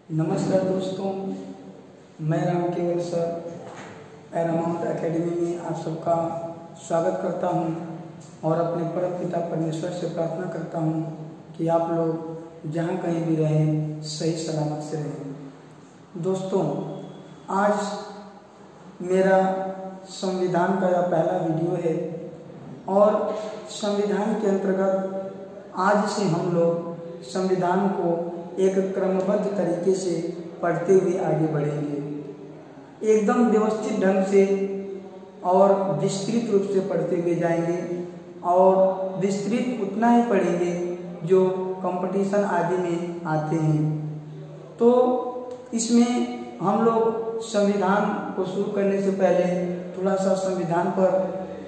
नमस्कार दोस्तों, मैं राम केवल सर पैरामाउंट एकेडमी में आप सबका स्वागत करता हूं और अपने परम पिता परमेश्वर से प्रार्थना करता हूं कि आप लोग जहां कहीं भी रहें सही सलामत से रहें। दोस्तों, आज मेरा संविधान का यह पहला वीडियो है और संविधान के अंतर्गत आज से हम लोग संविधान को एक क्रमबद्ध तरीके से पढ़ते हुए आगे बढ़ेंगे। एकदम व्यवस्थित ढंग से और विस्तृत रूप से पढ़ते हुए जाएंगे और विस्तृत उतना ही पढ़ेंगे जो कंपटीशन आदि में आते हैं। तो इसमें हम लोग संविधान को शुरू करने से पहले थोड़ा सा संविधान पर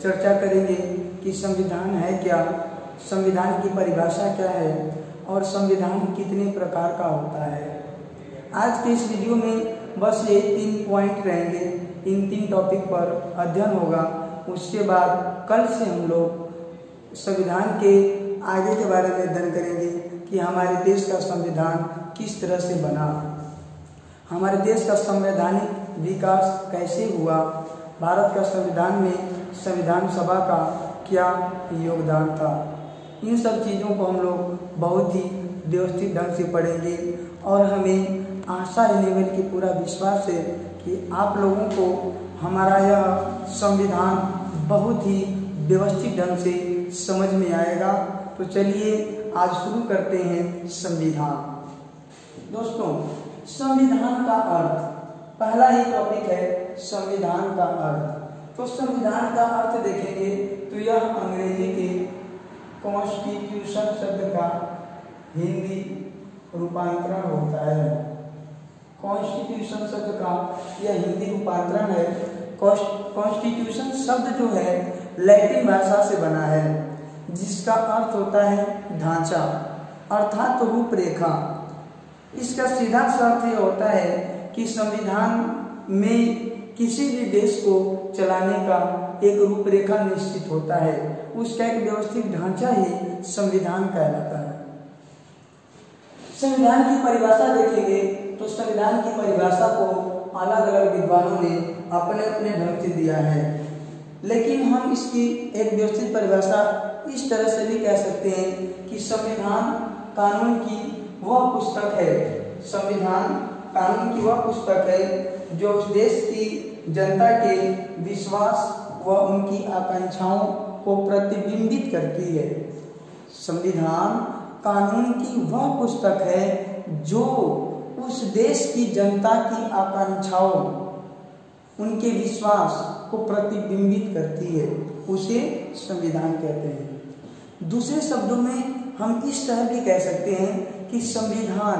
चर्चा करेंगे कि संविधान है क्या, संविधान की परिभाषा क्या है और संविधान कितने प्रकार का होता है। आज के इस वीडियो में बस ये 3 पॉइंट रहेंगे। इन 3 टॉपिक पर अध्ययन होगा। उसके बाद कल से हम लोग संविधान के आगे के बारे में अध्ययन करेंगे कि हमारे देश का संविधान किस तरह से बना, हमारे देश का संवैधानिक विकास कैसे हुआ, भारत का संविधान में संविधान सभा का क्या योगदान था। इन सब चीज़ों को हम लोग बहुत ही व्यवस्थित ढंग से पढ़ेंगे और हमें आशा लेवल की पूरा विश्वास है कि आप लोगों को हमारा यह संविधान बहुत ही व्यवस्थित ढंग से समझ में आएगा। तो चलिए आज शुरू करते हैं संविधान। दोस्तों, संविधान का अर्थ, पहला ही टॉपिक है संविधान का अर्थ। तो संविधान का अर्थ देखेंगे तो यह अंग्रेजी के कॉन्स्टिट्यूशन शब्द का हिंदी रूपांतरण होता है। कॉन्स्टिट्यूशन शब्द का यह हिंदी रूपांतरण है। कॉन्स्टिट्यूशन शब्द जो है लैटिन भाषा से बना है, जिसका अर्थ होता है ढांचा अर्थात रूपरेखा। इसका सीधा सा अर्थ यह होता है कि संविधान में किसी भी देश को चलाने का एक रूपरेखा निश्चित होता है, उसका एक व्यवस्थित ढांचा ही संविधान कहलाता है। संविधान की परिभाषा देखेंगे तो संविधान की परिभाषा को अलग अलग विद्वानों ने अपने अपने ढंग से दिया है, लेकिन हम इसकी एक व्यवस्थित परिभाषा इस तरह से भी कह सकते हैं कि संविधान कानून की वह पुस्तक है, संविधान कानून की वह पुस्तक है जो उस देश की जनता के विश्वास व उनकी आकांक्षाओं को प्रतिबिंबित करती है। संविधान कानून की वह पुस्तक है जो उस देश की जनता की आकांक्षाओं, उनके विश्वास को प्रतिबिंबित करती है, उसे संविधान कहते हैं। दूसरे शब्दों में हम इस तरह भी कह सकते हैं कि संविधान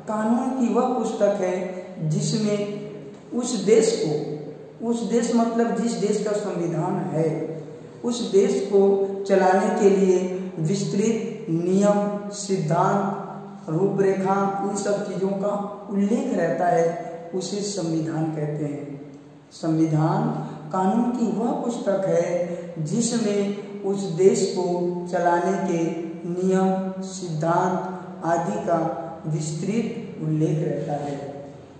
कानून की वह पुस्तक है जिसमें उस देश को, उस देश मतलब जिस देश का संविधान है, उस देश को चलाने के लिए विस्तृत नियम, सिद्धांत, रूपरेखा, इन सब चीज़ों का उल्लेख रहता है, उसे संविधान कहते हैं। संविधान कानून की वह पुस्तक है जिसमें उस देश को चलाने के नियम, सिद्धांत आदि का विस्तृत उल्लेख रहता है।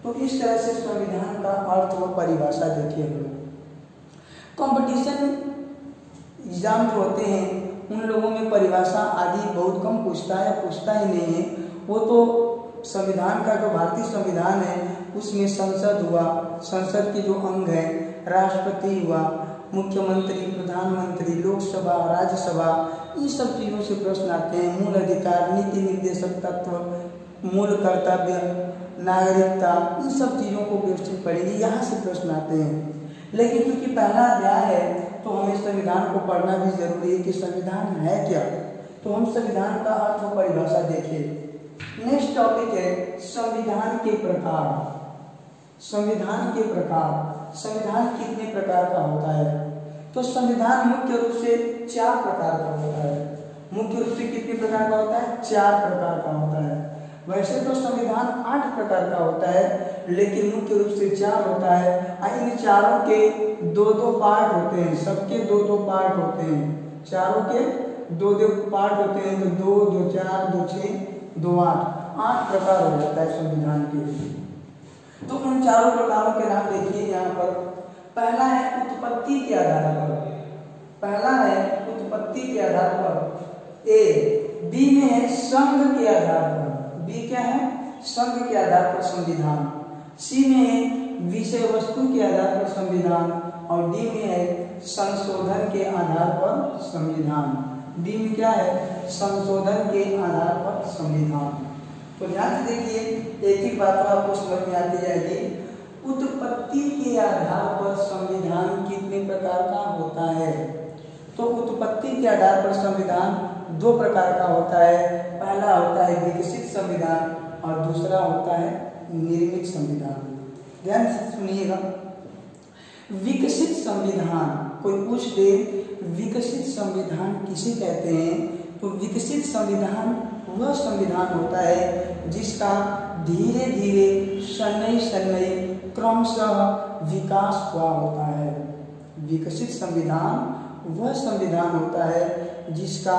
तो इस तरह से संविधान का अर्थ व परिभाषा देखिए। हम लोग कंपटीशन एग्जाम जो होते हैं उन लोगों में परिभाषा आदि बहुत कम पूछता है या पूछता ही नहीं है। वो तो संविधान का जो भारतीय संविधान है उसमें संसद हुआ, संसद के जो अंग हैं, राष्ट्रपति हुआ, मुख्यमंत्री, प्रधानमंत्री, लोकसभा, राज्यसभा, इन सब चीज़ों से प्रश्न आते हैं। मूल अधिकार, नीति निर्देशक तत्व, मूल कर्तव्य, नागरिकता, इन सब चीज़ों को व्यवस्थित पढ़ेंगे, यहाँ से प्रश्न आते हैं। लेकिन क्योंकि पहला अध्याय है तो हमें संविधान को पढ़ना भी जरूरी है कि संविधान है क्या। तो हम संविधान का अर्थ और परिभाषा देखिए। नेक्स्ट टॉपिक है संविधान के प्रकार। संविधान के प्रकार, संविधान कितने प्रकार का होता है? तो संविधान मुख्य रूप से 4 प्रकार का होता है। मुख्य रूप से कितने प्रकार का होता है? 4 प्रकार का होता है। वैसे तो संविधान 8 प्रकार का होता है, लेकिन मुख्य रूप से 4 होता है। इन चारों के 2-2 पार्ट होते हैं, सबके 2-2 पार्ट होते हैं। चारों के 2-2 पार्ट होते हैं, तो 2, 2, 4, 2, 6, 2, 8। 8 प्रकार हो जाता है संविधान के। तो उन चारों प्रकारों के नाम देखिए यहाँ पर। पहला है उत्पत्ति के आधार पर, पहला है उत्पत्ति के आधार पर ए। बी में है संघ के आधार पर, बी क्या है, संघ के आधार पर संविधान। सी में है विषय वस्तु के आधार पर संविधान और डी में है संशोधन के आधार पर संविधान। डी में क्या है, संशोधन के आधार पर संविधान। तो ध्यान से देखिए, एक ही बात आपको समझ में आती जाएगी। उत्पत्ति के आधार पर संविधान कितने प्रकार का होता है? तो उत्पत्ति के आधार पर संविधान 2 प्रकार का होता है। पहला होता है विकसित संविधान और दूसरा होता है निर्मित संविधान। ध्यान से सुनिएगा। विकसित संविधान, कोई पूछ दे विकसित संविधान किसे कहते हैं, तो विकसित संविधान वह संविधान होता है जिसका धीरे धीरे शनैः क्रमशः विकास हुआ होता है। विकसित संविधान वह संविधान होता है जिसका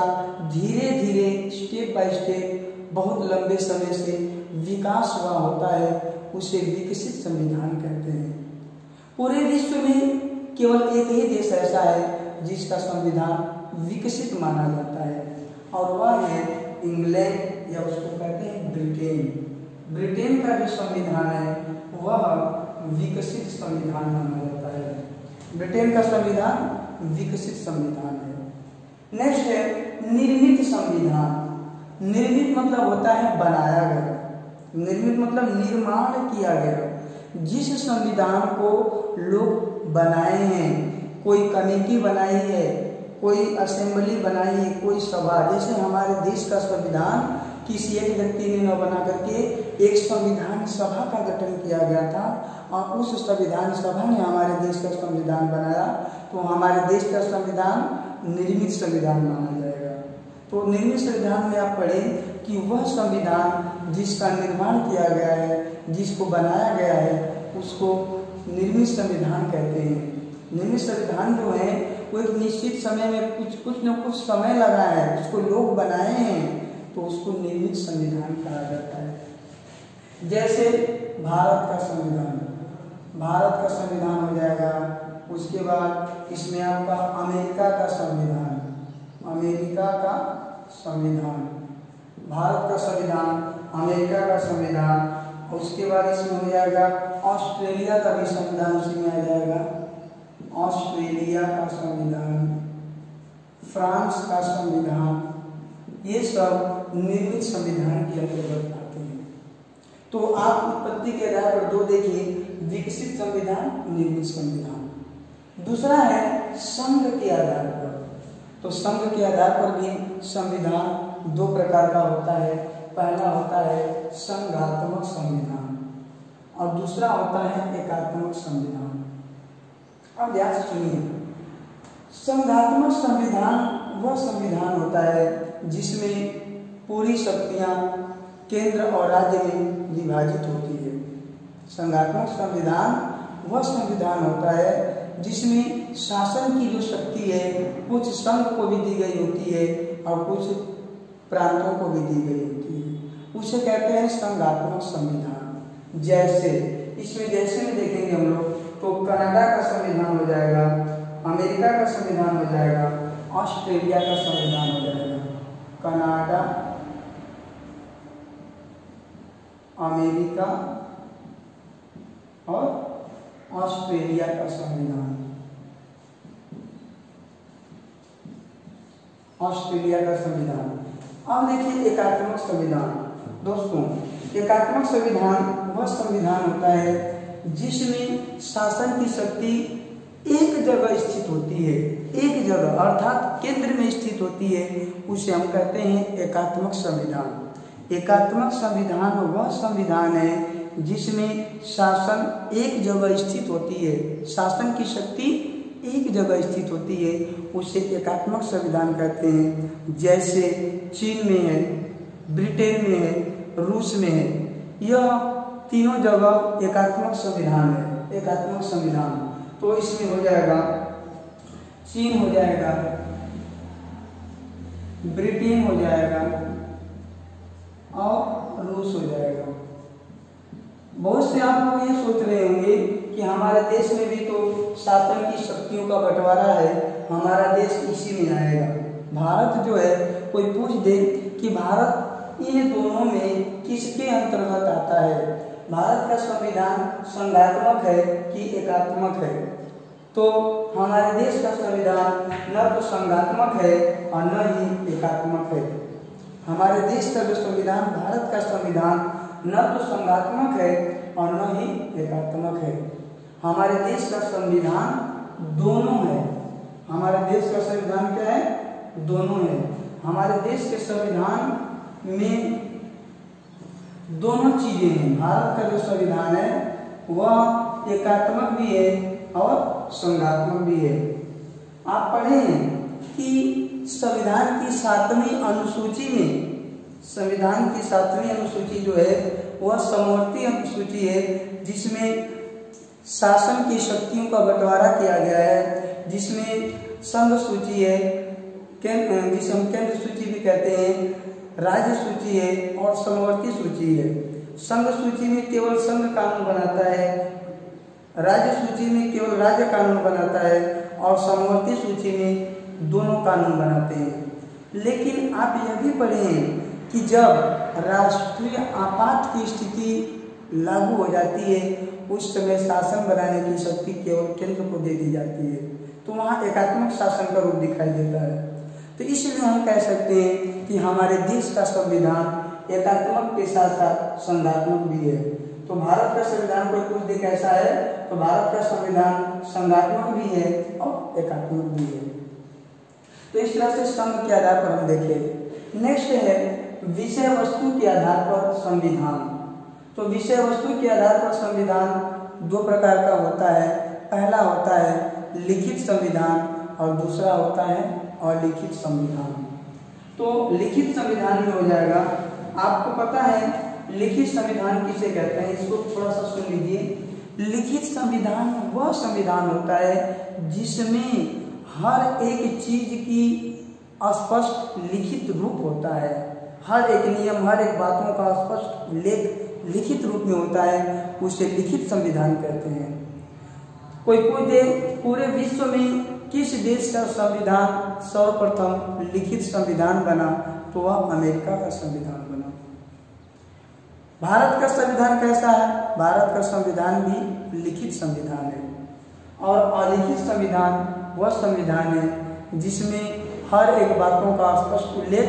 धीरे धीरे स्टेप बाय स्टेप बहुत लंबे समय से विकास हुआ होता है, उसे विकसित संविधान कहते हैं। पूरे विश्व में केवल एक ही देश ऐसा है जिसका संविधान विकसित माना जाता है और वह है इंग्लैंड, या उसको कहते हैं ब्रिटेन। ब्रिटेन का जो संविधान है वह विकसित संविधान माना जाता है। ब्रिटेन का संविधान विकसित संविधान है। नेक्स्ट है निर्मित संविधान। निर्मित मतलब होता है बनाया गया, निर्मित मतलब निर्माण किया गया। जिस संविधान को लोग बनाए हैं, कोई कमेटी बनाई है, कोई असेंबली बनाई है, कोई सभा, जैसे हमारे देश का संविधान किसी एक व्यक्ति ने न बना करके एक संविधान सभा का गठन किया गया था और उस संविधान सभा ने हमारे देश का संविधान बनाया, तो हमारे देश का संविधान निर्मित संविधान माना जाएगा। तो निर्मित संविधान में आप पढ़ें कि वह संविधान जिसका निर्माण किया गया है, जिसको बनाया गया है, उसको निर्मित संविधान कहते हैं। निर्मित संविधान जो है वो एक निश्चित समय में कुछ न कुछ समय लगा है, उसको लोग बनाए हैं, तो उसको निर्मित संविधान कहा जाता है। जैसे भारत का संविधान, भारत का संविधान हो जाएगा। उसके बाद इसमें आपका अमेरिका का संविधान, अमेरिका का संविधान, भारत का संविधान, अमेरिका का संविधान। उसके बाद इसमें हो जाएगा ऑस्ट्रेलिया का भी संविधान, उसी में आ जाएगा ऑस्ट्रेलिया का संविधान, फ्रांस का संविधान। ये सब निर्मित संविधान के अंतर्गत आते हैं। तो आप उत्पत्ति के आधार पर 2 देखिए, विकसित संविधान, निर्मित संविधान। दूसरा है संघ के आधार पर। तो संघ के आधार पर भी संविधान 2 प्रकार का होता है। पहला होता है संघात्मक संविधान और दूसरा होता है एकात्मक संविधान। अब ध्यान से सुनिए, संघात्मक संविधान वह संविधान होता है जिसमें पूरी शक्तियां केंद्र और राज्य में विभाजित होती है। संघात्मक संविधान वह संविधान होता है जिसमें शासन की जो शक्ति है कुछ संघ को भी दी गई होती है और कुछ प्रांतों को भी दी गई होती है, उसे कहते हैं संघात्मक संविधान। जैसे इसमें जैसे में देखेंगे हम लोग तो कनाडा का संविधान हो जाएगा, अमेरिका का संविधान हो जाएगा, ऑस्ट्रेलिया का संविधान हो जाएगा। कनाडा, अमेरिका और ऑस्ट्रेलिया का संविधान, ऑस्ट्रेलिया का संविधान। अब देखिए एकात्मक संविधान। दोस्तों, एकात्मक संविधान वह संविधान होता है जिसमें शासन की शक्ति एक जगह स्थित होती है, एक जगह अर्थात केंद्र में स्थित होती है, उसे हम कहते हैं एकात्मक संविधान। एकात्मक संविधान वह संविधान है जिसमें शासन एक जगह स्थित होती है, शासन की शक्ति एक जगह स्थित होती है, उसे एकात्मक संविधान कहते हैं। जैसे चीन में है, ब्रिटेन में है, रूस में है, यह तीनों जगह एकात्मक संविधान है, एकात्मक संविधान। तो इसमें हो जाएगा चीन हो जाएगा, ब्रिटेन हो जाएगा, और रूस हो जाएगा। बहुत से आप लोग ये सोच रहे होंगे कि हमारे देश में भी तो शासन की शक्तियों का बंटवारा है, हमारा देश इसी में आएगा। भारत जो है, कोई पूछ दे कि भारत इन दोनों में किसके अंतर्गत आता है, भारत का संविधान संघात्मक है कि एकात्मक है? तो हमारे देश का संविधान न तो संघात्मक है और न ही एकात्मक है। हमारे देश का जो संविधान, भारत का संविधान न तो संघात्मक है और न ही एकात्मक है। हमारे देश का संविधान दोनों है। हमारे देश का संविधान क्या है? दोनों है। हमारे देश के संविधान में दोनों चीजें हैं। भारत का जो संविधान है वह एकात्मक भी है और संघात्मक भी है। आप पढ़े हैं कि संविधान की 7वीं अनुसूची में, संविधान की 7वीं अनुसूची जो है वह समवर्ती अनुसूची है, जिसमें शासन की शक्तियों का बंटवारा किया गया है, जिसमें संघ सूची है, जिसे हम केंद्र सूची भी कहते हैं, राज्य सूची है और समवर्ती सूची है। संघ सूची में केवल संघ कानून बनाता है, राज्य सूची में केवल राज्य कानून बनाता है और समवर्ती सूची में दोनों कानून बनाते हैं। लेकिन आप यह भी पढ़े हैं कि जब राष्ट्रीय आपात की स्थिति लागू हो जाती है उस समय शासन बनाने की शक्ति केवल केंद्र को दे दी जाती है, तो वहाँ एकात्मक शासन का रूप दिखाई देता है। तो इसलिए हम कह सकते हैं कि हमारे देश का संविधान एकात्मक के साथ साथ संघात्मक भी है। तो भारत का संविधान कोई पूछ दे कैसा है, तो भारत का संविधान संघात्मक भी है और एकात्मक भी है। तो इस तरह से संघ के आधार पर हम देखें। नेक्स्ट है विषय वस्तु के आधार पर संविधान। तो विषय वस्तु के आधार पर संविधान दो प्रकार का होता है। पहला होता है लिखित संविधान और दूसरा होता है अलिखित संविधान। तो लिखित संविधान में हो जाएगा, आपको पता है लिखित संविधान किसे कहते हैं, इसको थोड़ा सा सुन लीजिए। लिखित संविधान वह संविधान होता है जिसमें हर एक चीज की स्पष्ट लिखित रूप होता है, हर एक नियम, हर एक बातों का स्पष्ट लेख लिखित रूप में होता है, उसे लिखित संविधान कहते हैं। कोई पूछे पूरे विश्व में किस देश का संविधान सर्वप्रथम लिखित संविधान बना, तो वह अमेरिका का संविधान बना। भारत का संविधान कैसा है? भारत का संविधान भी लिखित संविधान है। और अलिखित संविधान वह संविधान है जिसमें हर एक बातों का स्पष्ट उल्लेख,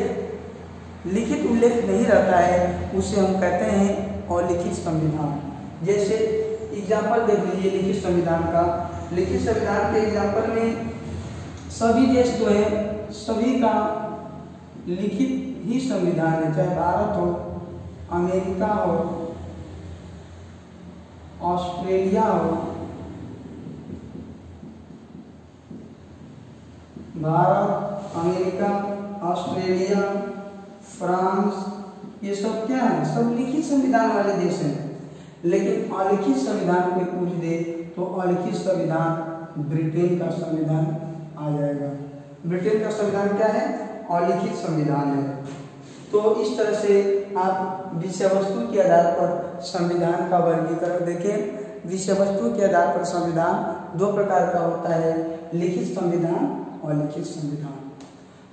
लिखित उल्लेख नहीं रहता है, उसे हम कहते हैं अलिखित संविधान। जैसे एग्जाम्पल देख लीजिए लिखित संविधान का। लिखित संविधान के एग्जाम्पल में सभी देश जो है सभी का लिखित ही संविधान है, चाहे भारत हो, अमेरिका हो, ऑस्ट्रेलिया हो, भारत, अमेरिका, ऑस्ट्रेलिया, फ्रांस, ये सब क्या है? सब लिखित संविधान वाले देश हैं। लेकिन अलिखित संविधान कोई पूछ दे तो अलिखित संविधान ब्रिटेन का संविधान आ जाएगा। ब्रिटेन का संविधान क्या है? अलिखित संविधान है। तो इस तरह से आप विषय वस्तु के आधार पर संविधान का वर्गीकरण देखें। विषय वस्तु के आधार पर संविधान दो प्रकार का होता है, लिखित संविधान और अलिखित संविधान।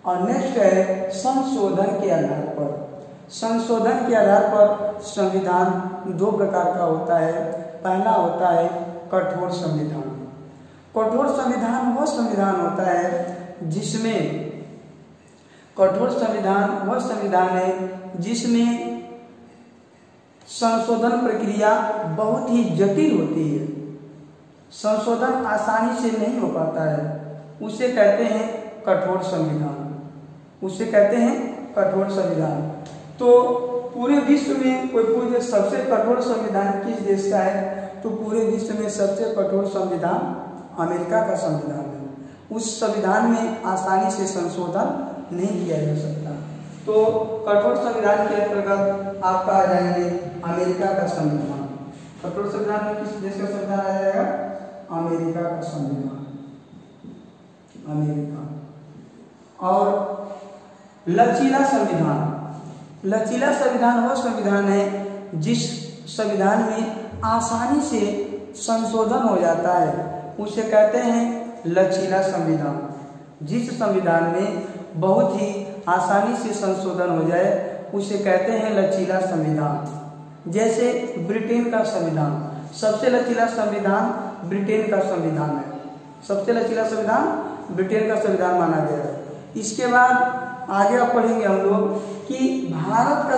और नेक्स्ट है संशोधन के आधार पर। संशोधन के आधार पर संविधान दो प्रकार का होता है। पहला होता है कठोर संविधान। कठोर संविधान वह संविधान होता है जिसमें, कठोर संविधान वह संविधान है जिसमें संशोधन प्रक्रिया बहुत ही जटिल होती है, संशोधन आसानी से नहीं हो पाता है, उसे कहते हैं कठोर संविधान, उसे कहते हैं कठोर संविधान। तो पूरे विश्व में कोई पूछे सबसे कठोर संविधान किस देश का है, तो पूरे विश्व में सबसे कठोर संविधान अमेरिका का संविधान है। उस संविधान में आसानी से संशोधन नहीं किया जा सकता। तो कठोर संविधान के अंतर्गत आपका आ जाएंगे अमेरिका का संविधान। कठोर संविधान में किस देश का संविधान आ जाएगा? अमेरिका का संविधान, अमेरिका। और लचीला संविधान, लचीला संविधान वह संविधान है जिस संविधान में आसानी से संशोधन हो जाता है, उसे कहते हैं लचीला संविधान। जिस संविधान में बहुत ही आसानी से संशोधन हो जाए उसे कहते हैं लचीला संविधान। जैसे ब्रिटेन का संविधान, सबसे लचीला संविधान ब्रिटेन का संविधान है, सबसे लचीला संविधान ब्रिटेन का संविधान माना गया है। इसके बाद आगे आप पढ़ेंगे हम लोग कि भारत का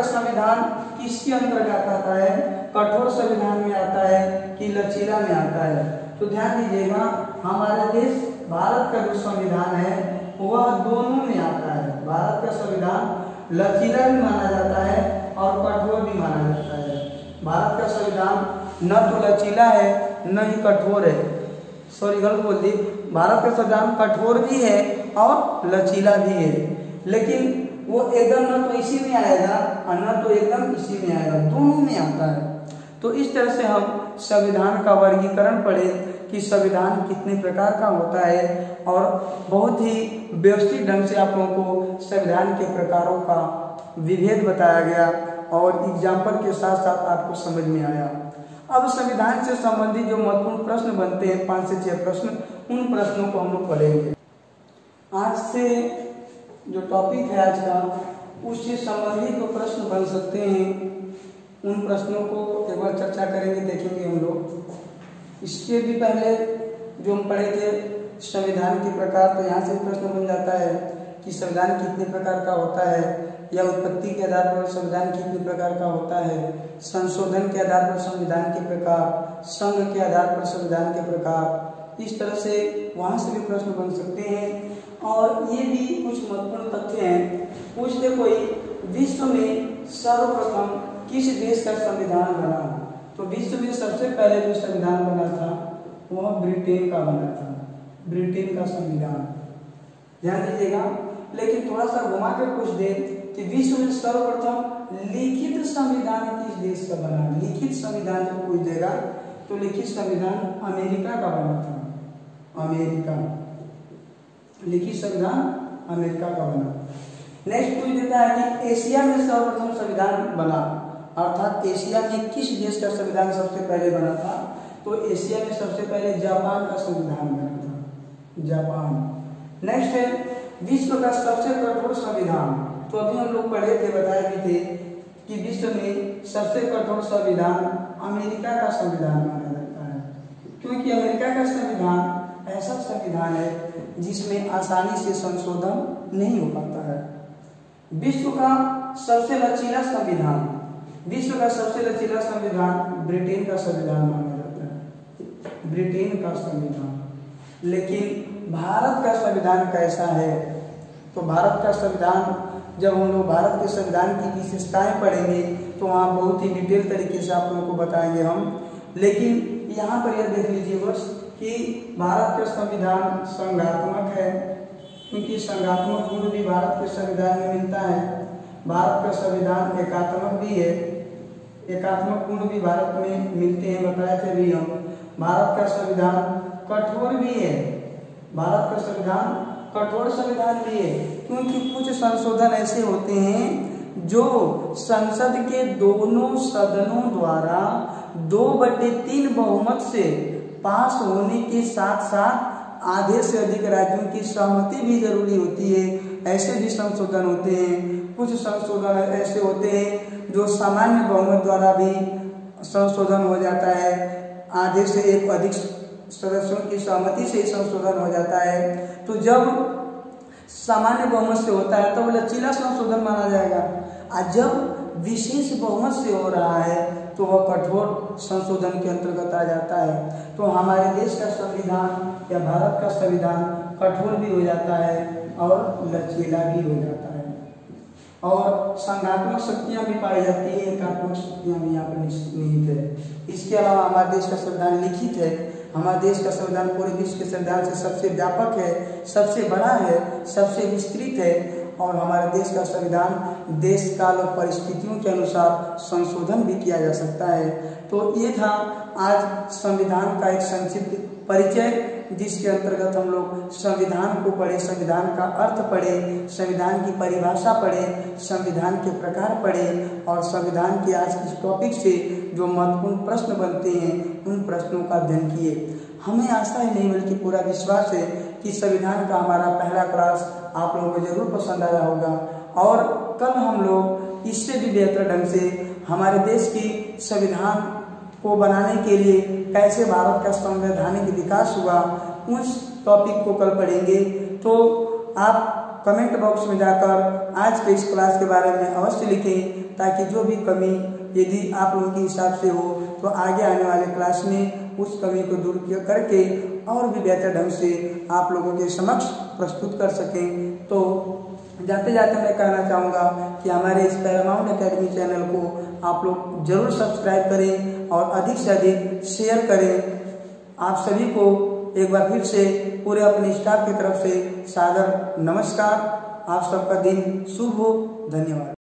संविधान किसके अंतर्गत आता है, कठोर संविधान में आता है कि लचीला में आता है। तो ध्यान दीजिएगा, हमारे देश भारत का जो संविधान है वह दोनों में आता है। भारत का संविधान लचीला भी माना जाता है और कठोर भी माना जाता है। भारत का संविधान न तो लचीला है न ही कठोर है, सॉरी गलत बोल दी, भारत का संविधान कठोर भी है और लचीला भी है, लेकिन वो एकदम न तो इसी में आएगा और न तो एकदम इसी में आएगा, दोनों में आता है। तो इस तरह से हम संविधान का वर्गीकरण पढ़े कि संविधान कितने प्रकार का होता है और बहुत ही व्यवस्थित ढंग से आप लोगों को संविधान के प्रकारों का विभेद बताया गया और एग्जाम्पल के साथ साथ आपको समझ में आया। अब संविधान से संबंधित जो महत्वपूर्ण प्रश्न बनते हैं 5 से 6 प्रश्न, उन प्रश्नों को हम लोग पढ़ेंगे। आज से जो टॉपिक है आज का, उससे संबंधित जो प्रश्न बन सकते हैं उन प्रश्नों को एक बार चर्चा करेंगे, देखेंगे हम लोग। इसके भी पहले जो हम पढ़े थे संविधान के प्रकार, तो यहाँ से प्रश्न बन जाता है कि संविधान कितने प्रकार का होता है, या उत्पत्ति के आधार पर संविधान कितने प्रकार का होता है, संशोधन के आधार पर संविधान के प्रकार, संघ के आधार पर संविधान के प्रकार। इस तरह से वहाँ से भी प्रश्न बन सकते हैं। और ये भी कुछ महत्वपूर्ण तथ्य हैं। पूछते कोई, विश्व में सर्वप्रथम किस देश का संविधान बना? तो विश्व में सबसे पहले जो संविधान बना था वह ब्रिटेन का बना था, ब्रिटेन का संविधान। ध्यान दीजिएगा, लेकिन थोड़ा सा घुमा के पूछ दे कि विश्व में सर्वप्रथम लिखित संविधान किस देश का बना? लिखित संविधान जो पूछ देगा तो लिखित संविधान अमेरिका का बना था, अमेरिका, लिखित संविधान अमेरिका का बना। नेक्स्ट पूछ देता है कि एशिया में सर्वप्रथम संविधान बना, अर्थात एशिया में किस देश का संविधान सबसे पहले बना था? तो एशिया में सबसे पहले जापान का संविधान बना था, जापान। नेक्स्ट है विश्व का सबसे कठोर संविधान। तो अभी हम लोग पढ़े थे, बताए भी थे कि विश्व में सबसे कठोर संविधान अमेरिका का संविधान माना जाता है, क्योंकि अमेरिका का संविधान ऐसा संविधान है जिसमें आसानी से संशोधन नहीं हो पाता है। विश्व का सबसे लचीला संविधान, विश्व का सबसे लचीला संविधान ब्रिटेन का संविधान माना जाता है, ब्रिटेन का संविधान। लेकिन भारत का संविधान कैसा है? तो भारत का संविधान, जब हम लोग भारत के संविधान की विशेषताएं पढ़ेंगे तो वहाँ बहुत ही डिटेल तरीके से आप लोगों को बताएंगे हम। लेकिन यहाँ पर यह देख लीजिए बस कि भारत का संविधान संघात्मक है, क्योंकि संघात्मक गुण भी भारत के संविधान में मिलता है। भारत का संविधान एकात्मक भी है, एकात्मक गुण भी भारत में मिलते हैं, बताए थे भी हम। भारत का संविधान कठोर भी है, भारत का संविधान कठोर संविधान भी है, क्योंकि कुछ संशोधन ऐसे होते हैं जो संसद के दोनों सदनों द्वारा 2/3 बहुमत से पास होने के साथ साथ आधे से अधिक राज्यों की सहमति भी जरूरी होती है। ऐसे भी संशोधन होते हैं। कुछ संशोधन ऐसे होते हैं जो सामान्य बहुमत द्वारा भी संशोधन हो जाता है, आधे से एक अधिक सदस्यों की सहमति से संशोधन हो जाता है। तो जब सामान्य बहुमत से होता है तो वो लचीला संशोधन माना जाएगा, और जब विशेष बहुमत से हो रहा है तो वह कठोर संशोधन के अंतर्गत आ जाता है। तो हमारे देश का संविधान या भारत का संविधान कठोर भी हो जाता है और लचीला भी हो जाता है, और संघात्मक शक्तियाँ भी पाई जाती है, एकात्मक शक्तियाँ भी यहाँ पर निहित है। इसके अलावा हमारे देश का संविधान लिखित है। हमारे देश का संविधान पूरे विश्व के संविधान से सबसे व्यापक है, सबसे बड़ा है, सबसे विस्तृत है, और हमारे देश का संविधान देश काल और परिस्थितियों के अनुसार संशोधन भी किया जा सकता है। तो ये था आज संविधान का एक संक्षिप्त परिचय। जिसके अंतर्गत हम लोग संविधान को पढ़े, संविधान का अर्थ पढ़े, संविधान की परिभाषा पढ़े, संविधान के प्रकार पढ़े और संविधान के आज के टॉपिक से जो महत्वपूर्ण प्रश्न बनते हैं उन प्रश्नों का अध्ययन किए। हमें आशा ही नहीं बल्कि पूरा विश्वास है कि संविधान का हमारा पहला क्लास आप लोगों को जरूर पसंद आया होगा और कल हम लोग इससे भी बेहतर ढंग से हमारे देश की संविधान को बनाने के लिए कैसे भारत का संवैधानिक विकास हुआ उस टॉपिक को कल पढ़ेंगे। तो आप कमेंट बॉक्स में जाकर आज के इस क्लास के बारे में अवश्य लिखें ताकि जो भी कमी यदि आप लोगों के हिसाब से हो तो आगे आने वाले क्लास में उस कमी को दूर करके और भी बेहतर ढंग से आप लोगों के समक्ष प्रस्तुत कर सकें। तो जाते जाते मैं कहना चाहूँगा कि हमारे इस पैरामाउंट एकेडमी चैनल को आप लोग जरूर सब्सक्राइब करें और अधिक से अधिक शेयर करें। आप सभी को एक बार फिर से पूरे अपने स्टाफ की तरफ से सादर नमस्कार। आप सबका दिन शुभ हो। धन्यवाद।